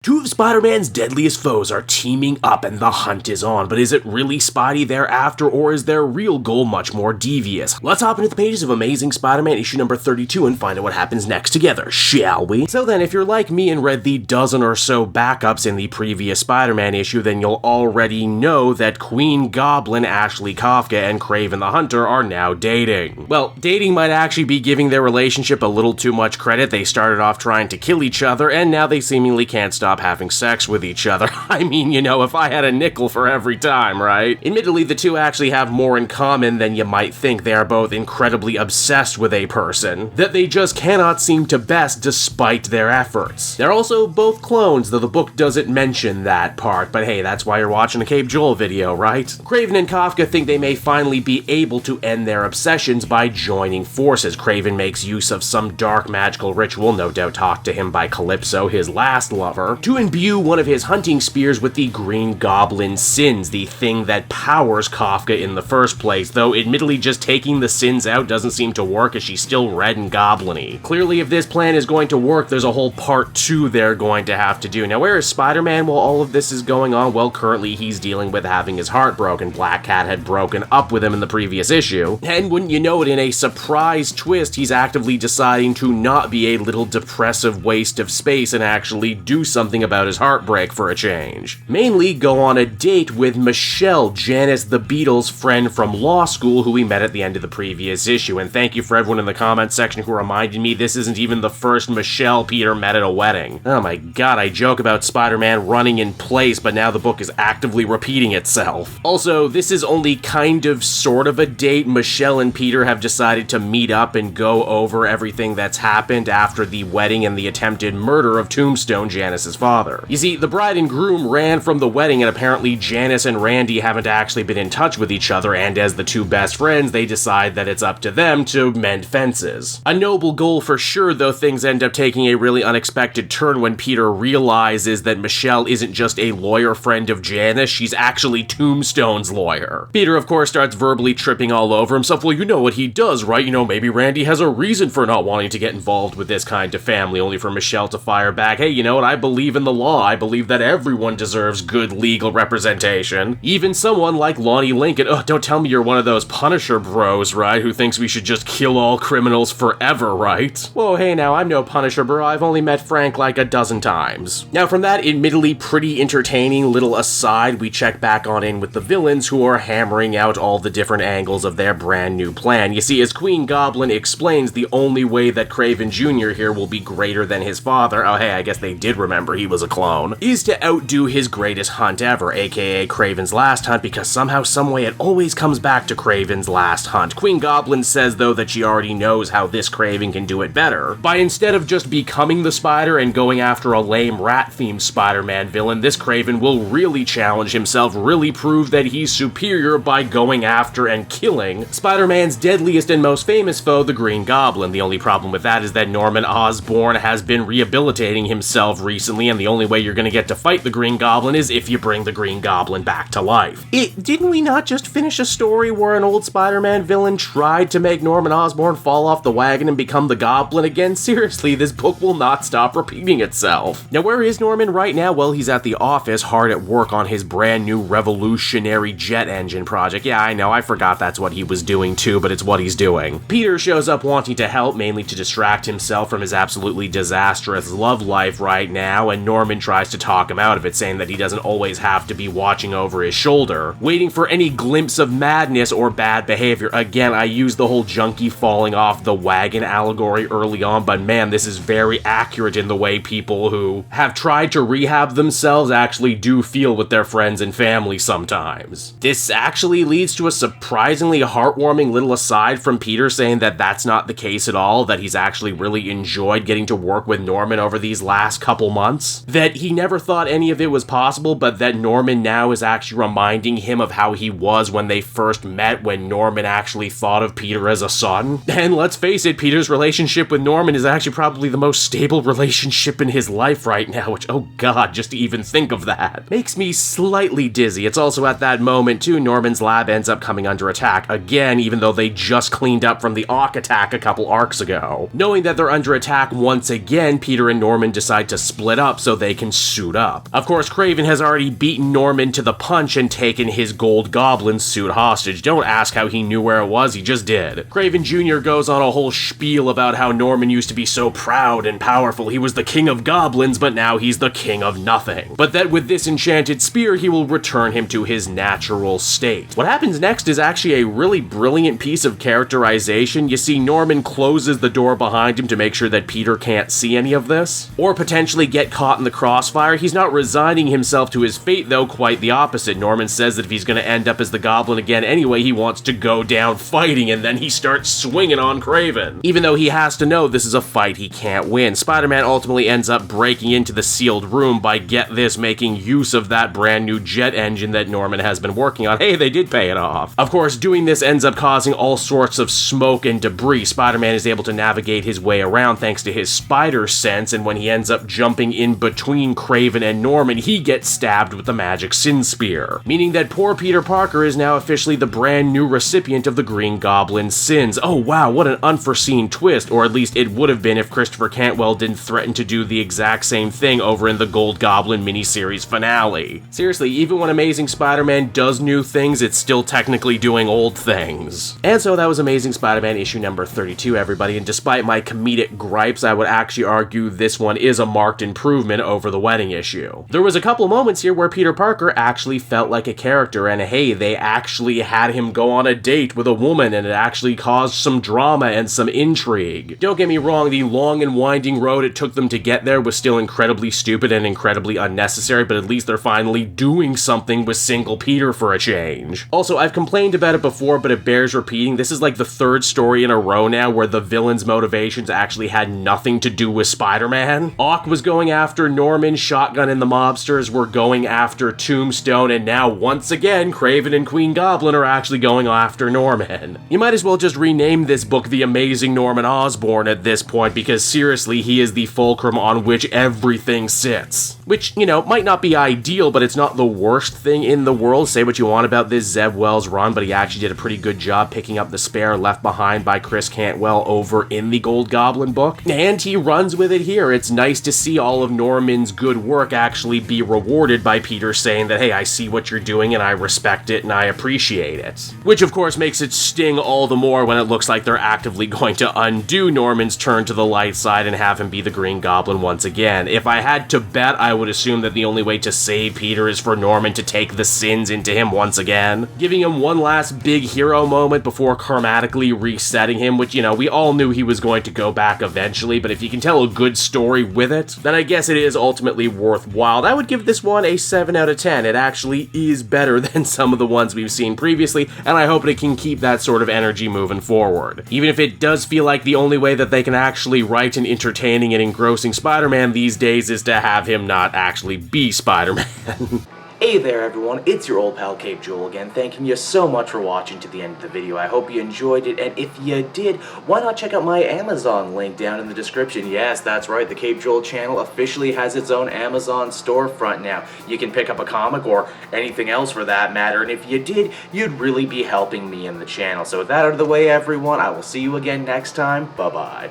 Two of Spider-Man's deadliest foes are teaming up and the hunt is on, but is it really Spidey they're after, or is their real goal much more devious? Let's hop into the pages of Amazing Spider-Man issue number 32 and find out what happens next together, shall we? So then, if you're like me and read the dozen or so backups in the previous Spider-Man issue, then you'll already know that Queen Goblin, Ashley Kafka, and Kraven the Hunter are now dating. Well, dating might actually be giving their relationship a little too much credit. They started off trying to kill each other, and now they seemingly can't stop having sex with each other. I mean, you know, if I had a nickel for every time, right? Admittedly, the two actually have more in common than you might think. They are both incredibly obsessed with a person that they just cannot seem to best despite their efforts. They're also both clones, though the book doesn't mention that part, but hey, that's why you're watching a Cape Joel video, right? Kraven and Kafka think they may finally be able to end their obsessions by joining forces. Kraven makes use of some dark magical ritual, no doubt taught to him by Calypso, his last lover, to imbue one of his hunting spears with the Green Goblin's sins, the thing that powers Kafka in the first place, though admittedly just taking the sins out doesn't seem to work as she's still red and goblin-y. Clearly, if this plan is going to work, there's a whole part 2 they're going to have to do. Now, where is Spider-Man while all of this is going on? Well, currently he's dealing with having his heart broken. Black Cat had broken up with him in the previous issue, and wouldn't you know it, in a surprise twist, he's actively deciding to not be a little depressive waste of space and actually do something about his heartbreak for a change. Mainly go on a date with Michelle, Janice the Beatles' friend from law school who we met at the end of the previous issue, and thank you for everyone in the comments section who reminded me this isn't even the first Michelle Peter met at a wedding. Oh my god, I joke about Spider-Man running in place, but now the book is actively repeating itself. Also, this is only kind of sort of a date. Michelle and Peter have decided to meet up and go over everything that's happened after the wedding and the attempted murder of Tombstone, Janice's father. You see, the bride and groom ran from the wedding, and apparently Janice and Randy haven't actually been in touch with each other, and as the two best friends, they decide that it's up to them to mend fences. A noble goal for sure, though things end up taking a really unexpected turn when Peter realizes that Michelle isn't just a lawyer friend of Janice, she's actually Tombstone's lawyer. Peter, of course, starts verbally tripping all over himself. Well, you know what he does, right? You know, maybe Randy has a reason for not wanting to get involved with this kind of family, only for Michelle to fire back, hey, you know what, I believe in the law. I believe that everyone deserves good legal representation. Even someone like Lonnie Lincoln. Oh, don't tell me you're one of those Punisher bros, right, who thinks we should just kill all criminals forever, right? Whoa, hey now, I'm no Punisher bro, I've only met Frank like a dozen times. Now, from that admittedly pretty entertaining little aside, we check back on in with the villains who are hammering out all the different angles of their brand new plan. You see, as Queen Goblin explains, the only way that Kraven Jr. here will be greater than his father, oh hey, I guess they did remember he was a clone, is to outdo his greatest hunt ever, aka Kraven's last hunt, because somehow, someway it always comes back to Kraven's last hunt. Queen Goblin says, though, that she already knows how this Kraven can do it better. By instead of just becoming the Spider and going after a lame rat-themed Spider-Man villain, this Kraven will really challenge himself, really prove that he's superior by going after and killing Spider-Man's deadliest and most famous foe, the Green Goblin. The only problem with that is that Norman Osborn has been rehabilitating himself recently, and the only way you're gonna get to fight the Green Goblin is if you bring the Green Goblin back to life. Didn't we not just finish a story where an old Spider-Man villain tried to make Norman Osborn fall off the wagon and become the Goblin again? Seriously, this book will not stop repeating itself. Now, where is Norman right now? Well, he's at the office, hard at work on his brand new revolutionary jet engine project. Yeah, I know, I forgot that's what he was doing too, but it's what he's doing. Peter shows up wanting to help, mainly to distract himself from his absolutely disastrous love life right now, and Norman tries to talk him out of it, saying that he doesn't always have to be watching over his shoulder, waiting for any glimpse of madness or bad behavior. Again, I used the whole junkie falling off the wagon allegory early on, but man, this is very accurate in the way people who have tried to rehab themselves actually do feel with their friends and family sometimes. This actually leads to a surprisingly heartwarming little aside from Peter saying that that's not the case at all, that he's actually really enjoyed getting to work with Norman over these last couple months, that he never thought any of it was possible, but that Norman now is actually reminding him of how he was when they first met, when Norman actually thought of Peter as a son. And let's face it, Peter's relationship with Norman is actually probably the most stable relationship in his life right now, which, oh god, just to even think of that makes me slightly dizzy. It's also at that moment too, Norman's lab ends up coming under attack again, even though they just cleaned up from the Ark attack a couple arcs ago. Knowing that they're under attack once again, Peter and Norman decide to split up, up so they can suit up. Of course, Kraven has already beaten Norman to the punch and taken his gold goblin suit hostage. Don't ask how he knew where it was, he just did. Kraven Jr. goes on a whole spiel about how Norman used to be so proud and powerful. He was the king of goblins, but now he's the king of nothing. But that with this enchanted spear, he will return him to his natural state. What happens next is actually a really brilliant piece of characterization. You see, Norman closes the door behind him to make sure that Peter can't see any of this, or potentially get caught in the crossfire. He's not resigning himself to his fate, though, quite the opposite. Norman says that if he's going to end up as the Goblin again anyway, he wants to go down fighting, and then he starts swinging on Kraven. Even though he has to know this is a fight he can't win. Spider-Man ultimately ends up breaking into the sealed room by, get this, making use of that brand new jet engine that Norman has been working on. Hey, they did pay it off. Of course, doing this ends up causing all sorts of smoke and debris. Spider-Man is able to navigate his way around thanks to his spider sense, and when he ends up jumping in between Kraven and Norman, he gets stabbed with the magic Sin Spear, meaning that poor Peter Parker is now officially the brand new recipient of the Green Goblin's sins. Oh wow, what an unforeseen twist, or at least it would have been if Christopher Cantwell didn't threaten to do the exact same thing over in the Gold Goblin miniseries finale. Seriously, even when Amazing Spider-Man does new things, it's still technically doing old things. And so that was Amazing Spider-Man issue number 32, everybody, and despite my comedic gripes, I would actually argue this one is a marked improvement over the wedding issue. There was a couple moments here where Peter Parker actually felt like a character, and hey, they actually had him go on a date with a woman, and it actually caused some drama and some intrigue. Don't get me wrong, the long and winding road it took them to get there was still incredibly stupid and incredibly unnecessary, but at least they're finally doing something with single Peter for a change. Also, I've complained about it before, but it bears repeating. This is like the third story in a row now where the villain's motivations actually had nothing to do with Spider-Man. Ock was going after Norman, Shotgun and the mobsters were going after Tombstone, and now once again, Kraven and Queen Goblin are actually going after Norman. You might as well just rename this book The Amazing Norman Osborn at this point, because seriously, he is the fulcrum on which everything sits. Which, you know, might not be ideal, but it's not the worst thing in the world. Say what you want about this Zeb Wells run, but he actually did a pretty good job picking up the spare left behind by Chris Cantwell over in the Gold Goblin book. And he runs with it here. It's nice to see all of Norman's good work actually be rewarded by Peter saying that, hey, I see what you're doing and I respect it and I appreciate it. Which of course makes it sting all the more when it looks like they're actively going to undo Norman's turn to the light side and have him be the Green Goblin once again. If I had to bet, I would assume that the only way to save Peter is for Norman to take the sins into him once again, giving him one last big hero moment before karmatically resetting him, which, you know, we all knew he was going to go back eventually, but if you can tell a good story with it, then I guess it is ultimately worthwhile. I would give this one a 7 out of 10. It actually is better than some of the ones we've seen previously, and I hope it can keep that sort of energy moving forward. Even if it does feel like the only way that they can actually write an entertaining and engrossing Spider-Man these days is to have him not actually be Spider-Man. Hey there everyone, it's your old pal Cape Joel again, thanking you so much for watching to the end of the video. I hope you enjoyed it, and if you did, why not check out my Amazon link down in the description. Yes, that's right, the Cape Joel channel officially has its own Amazon storefront now. You can pick up a comic or anything else for that matter, and if you did, you'd really be helping me in the channel. So with that out of the way everyone, I will see you again next time. Bye-bye.